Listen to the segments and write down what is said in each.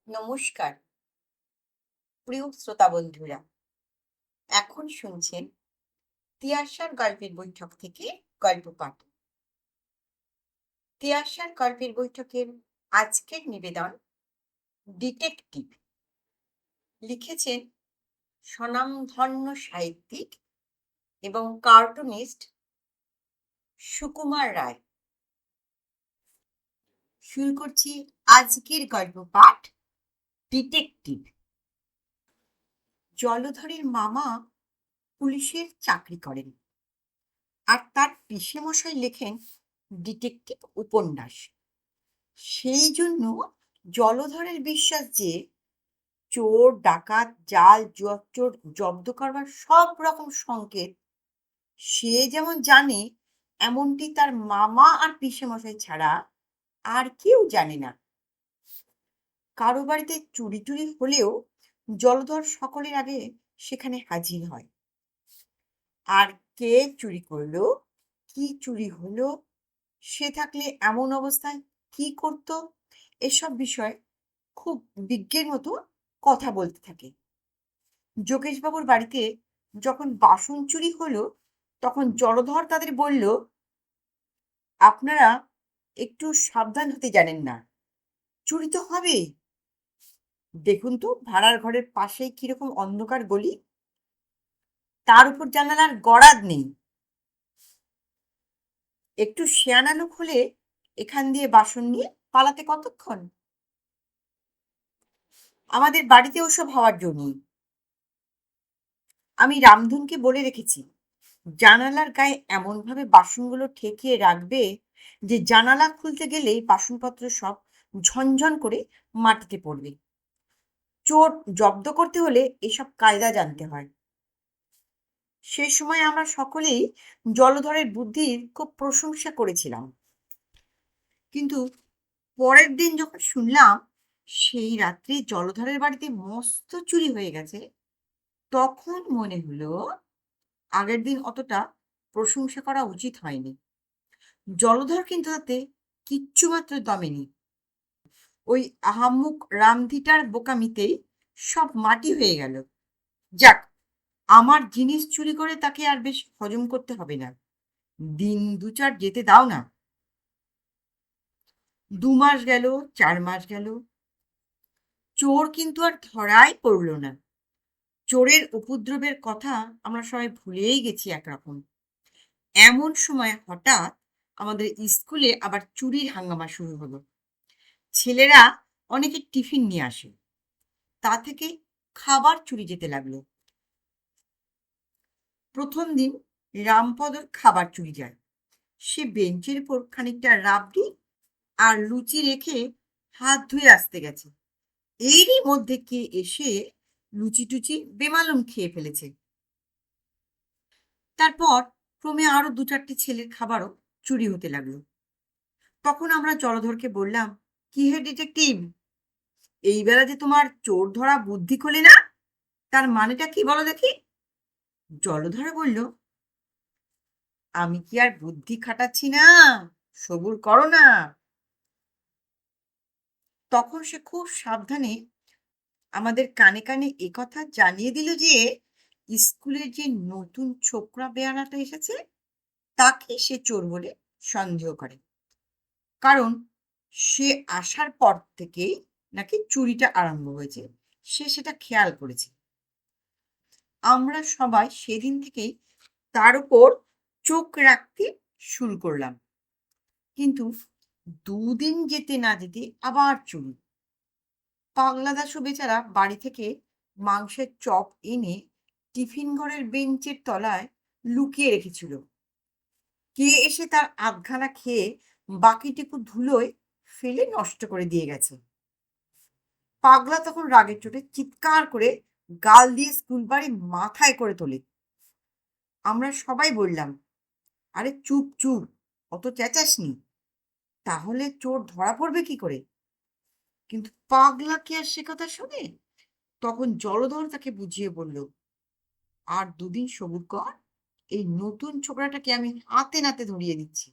নমস্কার প্রিয় শ্রোতা বন্ধুরা, এখন শুনছেন তিয়াশার গল্পের বৈঠক থেকে গল্প পাঠ। তিয়াশার গল্পের বৈঠকের আজকের নিবেদন ডিটেকটিভ। লিখেছেন স্বনামধন্য সাহিত্যিক এবং কার্টুনিস্ট সুকুমার রায়। শুরু করছি আজকের গল্প পাঠ ডিটেকটিভ। জলধরের মামা পুলিশের চাকরি করেন, আর তার পিসেমশাই লেখেন ডিটেকটিভ উপন্যাস। সেই জন্য জলধরের বিশ্বাস যে চোর, ডাকাত, জাল, চোর জব্দ করবার সব রকম সংকেত সে যেমন জানে, এমনটি তার মামা আর পিসেমশাই ছাড়া আর কেউ জানে না। কারো বাড়িতে চুরি টুরি হলেও জলধর সকলের আগে সেখানে হাজির হয়। আর কে চুরি করলো, কি চুরি হলো, সে থাকলে এমন অবস্থায় কি করত, এসব বিষয়ে খুব বিজ্ঞের মতো কথা বলতে থাকে। যোগেশবাবুর বাড়িতে যখন বাসন চুরি হলো, তখন জলধর তাদের বলল, আপনারা একটু সাবধান হতে জানেন না, চুরি তো হবেই। দেখুন তো ভাড়ার ঘরের পাশেই কিরকম অন্ধকার গলি, তার উপর জানালার গরাদ নেই। একটু শেয়ানা লোক হলে এখান দিয়ে বাসন নিয়ে পালাতে কতক্ষণ? আমাদের বাড়িতে ওসব হওয়ার জন্য আমি রামধনকে বলে রেখেছি, জানালার গায়ে এমনভাবে বাসনগুলো ঠেকিয়ে রাখবে যে জানালা খুলতে গেলেই বাসনপত্র সব ঝনঝন করে মাটিতে পড়বে। চোর জব্দ করতে হলে এসব কায়দা জানতে হয়। সে সময় আমরা সকলেই জলধরের বুদ্ধির খুব প্রশংসা করেছিলাম, কিন্তু পরের দিন যখন শুনলাম সেই রাত্রে জলধরের বাড়িতে মস্ত চুরি হয়ে গেছে, তখন মনে হলো আগের দিন অতটা প্রশংসা করা উচিত হয়নি। জলধর কিন্তু তাতে কিচ্ছু মাত্র দমেনি। ওই আহাম্মুক রামধিটার বোকামিতেই সব মাটি হয়ে গেল। যাক, আমার জিনিস চুরি করে তাকে আর বেশ হজম করতে হবে না। দিন দু চার যেতে দাও না। 2 মাস গেল, 4 মাস গেল, চোর কিন্তু আর ধরাই পড়ল না। চোরের উপদ্রবের কথা আমরা সবাই ভুলেই গেছি একরকম। এমন সময় হঠাৎ আমাদের স্কুলে আবার চুরির হাঙ্গামা শুরু হলো। ছেলেরা অনেকে টিফিন নিয়ে আসে, তা থেকে খাবার চুরি যেতে লাগলো। প্রথম দিন রামপদর খাবার চুরি যায়। সে বেঞ্চের উপর খানিকটা রাবড়ি আর লুচি রেখে হাত ধুয়ে আসতে গেছে। এরই মধ্যে কে এসে লুচি টুচি বেমালুম খেয়ে ফেলেছে। তারপর ক্রমে আরো 2-4টে ছেলের খাবারও চুরি হতে লাগলো। তখন আমরা জলধরকে বললাম, কি হে ডিটেকটিভ, এই বেলা যে তোমার চোর ধরা বুদ্ধি খোলে না, তার মানেটা কি বলো দেখি? জলধর বলল, আমি কি আর বুদ্ধি খাটাচ্ছি না, সবুর করো না। তখন সে খুব সাবধানে আমাদের কানে কানে একথা জানিয়ে দিল যে স্কুলের যে নতুন ছোকরা বেয়ারাটা এসেছে তাকে সে চোর বলে সন্দেহ করে, কারণ সে আসার পর থেকেই নাকি চুরিটা আরম্ভ হয়েছে, সে সেটা খেয়াল করেছে। আমরা সবাই সেদিন থেকেই তার উপর চোখ রাখতে শুরু করলাম। কিন্তু 2 দিন যেতে না যেতে আবার চুরি। পাগলা দাশু বেচারা বাড়ি থেকে মাংসের চপ এনে টিফিন ঘরের বেঞ্চের তলায় লুকিয়ে রেখেছিল। কে এসে তার আধখানা খেয়ে বাকিটুকু ধুলোয় ফেলে নষ্ট করে দিয়ে গেছে। পাগলা তখন রাগের চোটে চিৎকার করে গাল দিয়ে স্কুল বাড়ি মাথায় করে তোলে। আমরা সবাই বললাম, আরে চুপ চুপ, অত চেঁচাসনি, তাহলে চোর ধরা পড়বে কি করে? কিন্তু পাগলা কি আর সে কথা শোনে? তখন জলধর তাকে বুঝিয়ে বলল, আর 2 দিন সবুর কর, এই নতুন ছোকরাটাকে আমি হাতে নাতে ধরিয়ে দিচ্ছি,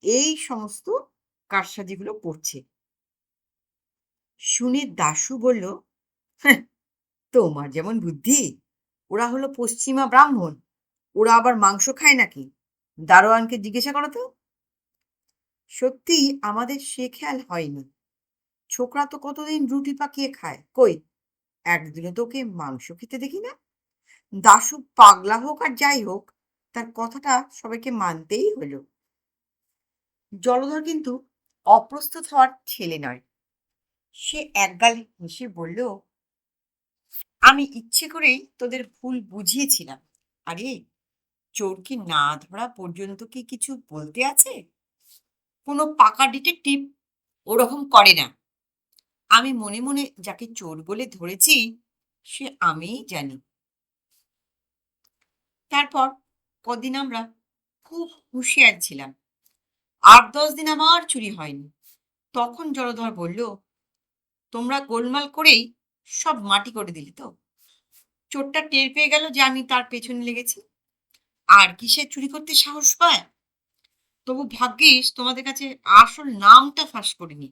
এই সমস্ত কারসাজিগুলো করছে। শুনে দাশু বলল, "হ্যাঁ, তোমার যেমন বুদ্ধি, ওরা হলো পশ্চিমা ব্রাহ্মণ, ওরা আবার মাংস খায় নাকি? দারোয়ানকে জিজ্ঞাসা করো তো।" সত্যি আমাদের সে খেয়াল হয়নি। ছোকরা তো কতদিন রুটি পাকিয়ে খায়, কই একদিনও তো ওকে মাংস খেতে দেখি না। দাশু পাগলা হোক আর যাই হোক, তার কথাটা সবাইকে মানতেই হলো। জলধর কিন্তু অপ্রস্তুত হওয়ার ছেলে নয়। সে একগাল হেসে বলল, আমি ইচ্ছে করেই তোদের ভুল বুঝিয়েছিলাম। আরে, চোরকে না ধরা পর্যন্ত কি কিছু বলতে আছে? কোনো পাকা ডিটেকটিভ ওরকম করে না। আমি মনে মনে যাকে চোর বলে ধরেছি সে আমিই জানি। তারপর কদিন আমরা খুব হুঁশিয়ার ছিলাম। 8-10 দিন আমার চুরি হয়নি। তখন জলধর বলল, তোমরা গোলমাল করেই সব মাটি করে দিলে তো। চোরটা টের পেয়ে গেল যে আমি তার পেছনে লেগেছি, আর কি সে চুরি করতে সাহস পায়? তবু ভাগ্যিস তোমাদের কাছে আসল নামটা ফাঁস করিনি।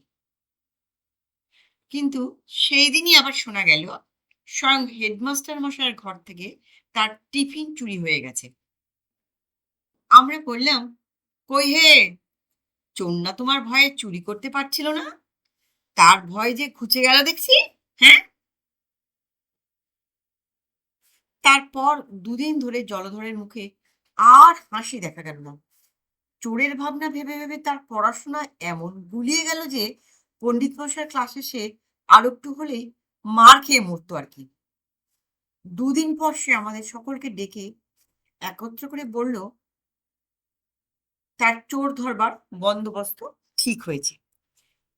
কিন্তু সেই দিনই আবার শোনা গেল স্বয়ং হেডমাস্টার মশাইয়ের ঘর থেকে তার টিফিন চুরি হয়ে গেছে। আমরা বললাম, কই হে, চোর না তোমার ভয়ে চুরি করতে পারছিল না? তার ভয় যে ঘুচে গেল দেখছি। হ্যাঁ। তারপর দুদিন ধরে জলধরের মুখে আর হাসি দেখা গেল না। চোরের ভাবনা ভেবে ভেবে তার পড়াশোনা এমন গুলিয়ে গেল যে পণ্ডিত মশাইয়ের ক্লাসে সে আর একটু হলেই মার খেয়ে মরতো আর কি। দুদিন পর সে আমাদের সকলকে ডেকে একত্র করে বলল, তার চোর ধরবার বন্দোবস্ত ঠিক হয়েছে।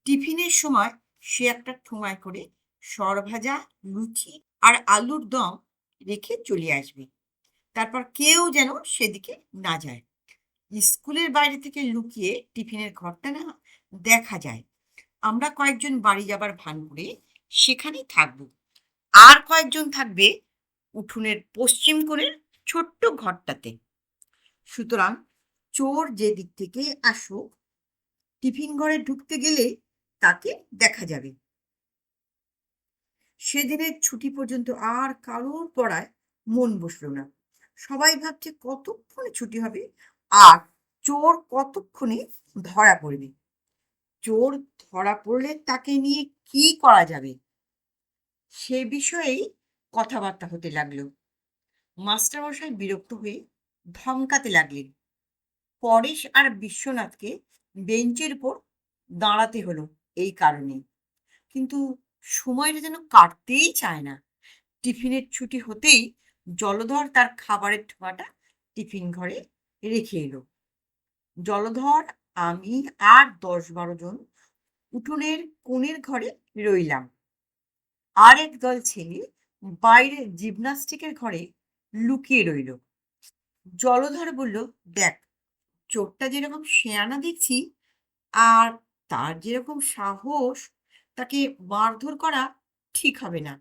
টিফিনের সময় সে একটা ঠোঙায় করে সরভাজা, লুচি আর আলুর দম রেখে চলে আসবে। তারপর কেউ যেন সেদিকে না যায়। স্কুলের বাইরে থেকে লুকিয়ে টিফিনের ঘরটা না দেখা যায়। আমরা কয়েকজন বাড়ি যাবার ভান করে সেখানেই থাকবো, আর কয়েকজন থাকবে উঠোনের পশ্চিম কোণের ছোট্ট ঘরটাতে। সুতরাং চোর যে দিক থেকে আসুক, টিফিন ঘরে ঢুকতে গেলে তাকে দেখা যাবে। সেদিনের ছুটি পর্যন্ত আর কারোর পড়ায় মন বসলো না। সবাই ভাবছে কতক্ষণে ছুটি হবে আর চোর কতক্ষণে ধরা পড়বে। চোর ধরা পড়লে তাকে নিয়ে কি করা যাবে সে বিষয়েই কথাবার্তা হতে লাগলো। মাস্টারমশাই বিরক্ত হয়ে ধমকাতে লাগলেন। পরেশ আর বিশ্বনাথকে বেঞ্চের উপর দাঁড়াতে হলো এই কারণে। কিন্তু সময়টা যেন কাটতেই চায় না। টিফিনের ছুটি হতেই জলধর তার খাবারের ঠোঙাটা টিফিন ঘরে রেখে এলো। জলধর, আমি আর 10-12 জন উঠোনের কোণের ঘরে রইলাম। আর এক দল ছেলে বাইরে জিমনাস্টিকের ঘরে লুকিয়ে রইল। জলধর বলল, দেখ, চোরটা যেরকম শেয়ানা দেখছি, আর তার যেরকম সাহস, তাকে মারধর করা ঠিক হবে না।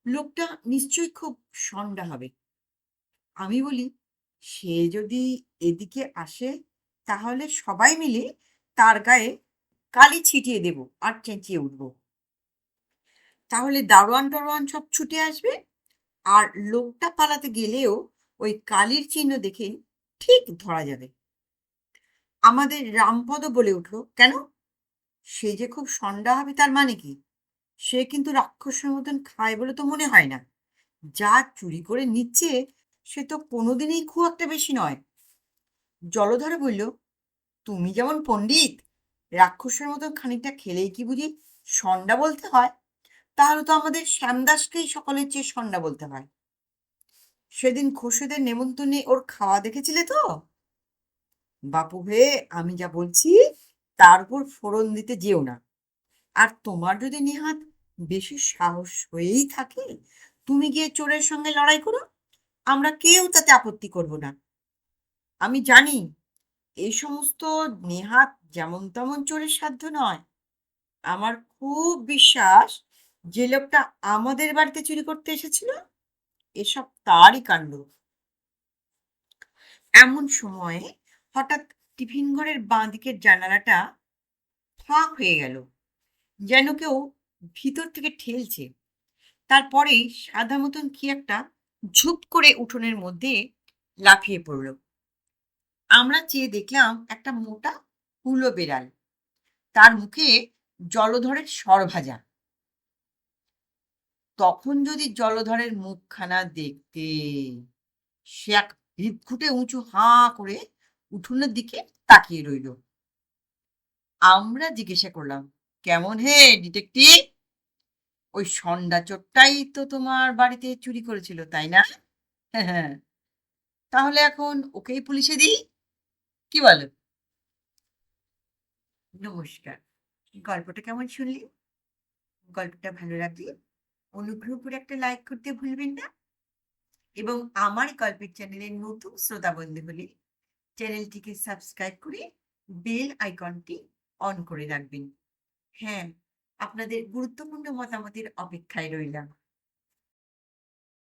লোকটা নিশ্চয়ই খুব সন্ডা হবে। আমি বলি, সে যদি এদিকে আসে তাহলে সবাই মিলে তার গায়ে কালি ছিটিয়ে দেব আর চেঁচিয়ে উঠব। তাহলে দারোয়ান টারোয়ান সব ছুটে আসবে, আর লোকটা পালাতে গেলেও ওই কালির চিহ্ন দেখে ঠিক ধরা যাবে। আমাদের রামপদ বলে উঠল, কেন, সে যে খুব সন্ডা হবে তার মানে কি? সে কিন্তু রাক্ষসের মতন খায় বলে তো মনে হয় না। যা চুরি করে নিচ্ছে সে তো কোনোদিনই খুব একটা বেশি নয়। জলধরে বলল, তুমি যেমন পণ্ডিত, রাক্ষসের মতো খানিকটা খেলেই কি বুঝি সন্ডা বলতে হয়? তাহলে তো আমাদের শ্যামদাসকেই সকলের চেয়ে সন্ডা বলতে হয়। সেদিন খোরশেদের নেমন্তন্নে ওর খাওয়া দেখেছিলে তো? বাপু হে, আমি যা বলছি তার উপর ফোড়ন দিতে যেও না। আর তোমার যদি নেহাত বেশি সাহস হয়েই থাকে, তুমি গিয়ে চোরের সঙ্গে লড়াই করো, আমরা কেউ তাতে আপত্তি করব না। আমি জানি এই সমস্ত নেহাত যেমন তেমন চোরের সাধ্য নয়। আমার খুব বিশ্বাস যে লোকটা আমাদের বাড়িতে চুরি করতে এসেছিল এসব তারই কাণ্ড। এমন সময়ে হঠাৎ টিফিন ঘরের বাঁ দিকের জানালাটা ফাঁক হয়ে গেল, যেন কেউ ভিতর থেকে ঠেলছে। তারপরেই সাদা মতন কি একটা ঝুপ করে উঠোনের মধ্যে লাফিয়ে পড়ল। আমরা চেয়ে দেখলাম একটা মোটা হুলো বেড়াল, তার মুখে জলধরের সরভাজা। তখন যদি জলধরের মুখখানা দেখতে, সে এক ভিতঘুটে উঁচু হাঁ করে উঠোনের দিকে তাকিয়ে রইল। আমরা জিজ্ঞাসা করলাম, কেমন হে ডিটেকটিভ, ওই সন্ধ্যা চোরটাই তো তোমার বাড়িতে চুরি করেছিল, তাই না? হ্যাঁ হ্যাঁ, তাহলে এখন ওকেই পুলিশে দিই, কি বলো? নমস্কার। গল্পটা কেমন শুনলি? গল্পটা ভালো লাগলে অনুগ্রহ করে একটা লাইক করতে ভুলবেন না, এবং আমার গল্পের চ্যানেলের নতুন শ্রোতা বন্ধু হলে চ্যানেলটিকে সাবস্ক্রাইব করে বেল আইকনটি অন করে রাখবেন। হ্যাঁ, আপনাদের গুরুত্বপূর্ণ মতামতের অপেক্ষায় রইলাম।